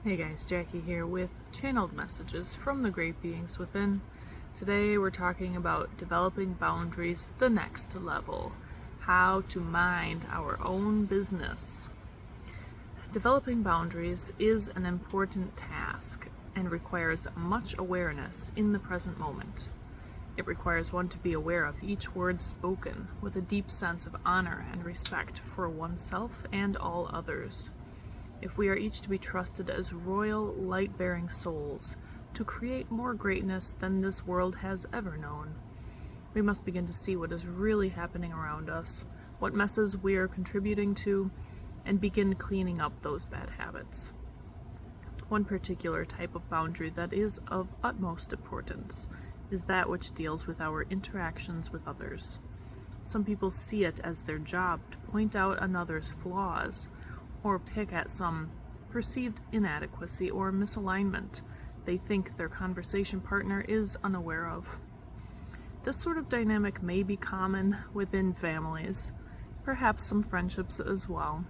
Hey guys, Jackie here with channeled messages from the great beings within. Today we're talking about developing boundaries the next level, how to mind our own business. Developing boundaries is an important task and requires much awareness in the present moment. It requires one to be aware of each word spoken with a deep sense of honor and respect for oneself and all others. If we are each to be trusted as royal, light-bearing souls to create more greatness than this world has ever known, we must begin to see what is really happening around us, what messes we are contributing to, and begin cleaning up those bad habits. One particular type of boundary that is of utmost importance is that which deals with our interactions with others. Some people see it as their job to point out another's flaws, or pick at some perceived inadequacy or misalignment they think their conversation partner is unaware of. This sort of dynamic may be common within families, perhaps some friendships as well,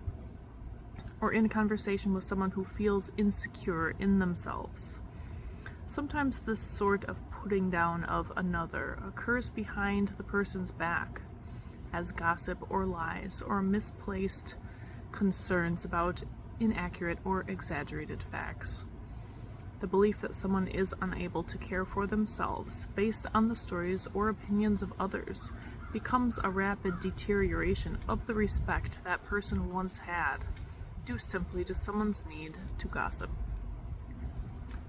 or in conversation with someone who feels insecure in themselves. Sometimes this sort of putting down of another occurs behind the person's back, as gossip or lies or misplaced concerns about inaccurate or exaggerated facts. The belief that someone is unable to care for themselves based on the stories or opinions of others becomes a rapid deterioration of the respect that person once had, due simply to someone's need to gossip.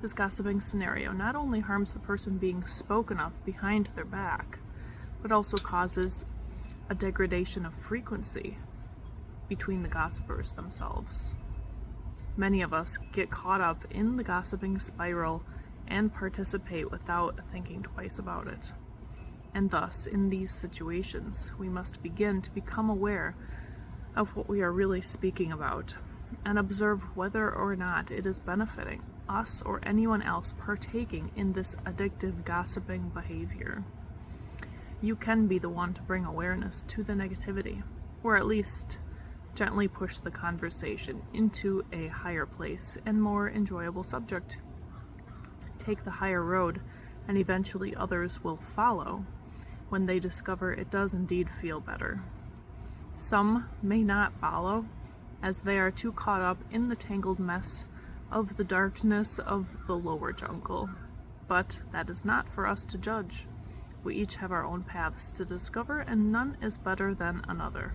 This gossiping scenario not only harms the person being spoken of behind their back, but also causes a degradation of frequency between the gossipers themselves. Many of us get caught up in the gossiping spiral and participate without thinking twice about it. And thus, in these situations, we must begin to become aware of what we are really speaking about and observe whether or not it is benefiting us or anyone else partaking in this addictive gossiping behavior. You can be the one to bring awareness to the negativity, or at least gently push the conversation into a higher place and more enjoyable subject. Take the higher road, and eventually others will follow when they discover it does indeed feel better. Some may not follow, as they are too caught up in the tangled mess of the darkness of the lower jungle. But that is not for us to judge. We each have our own paths to discover, and none is better than another.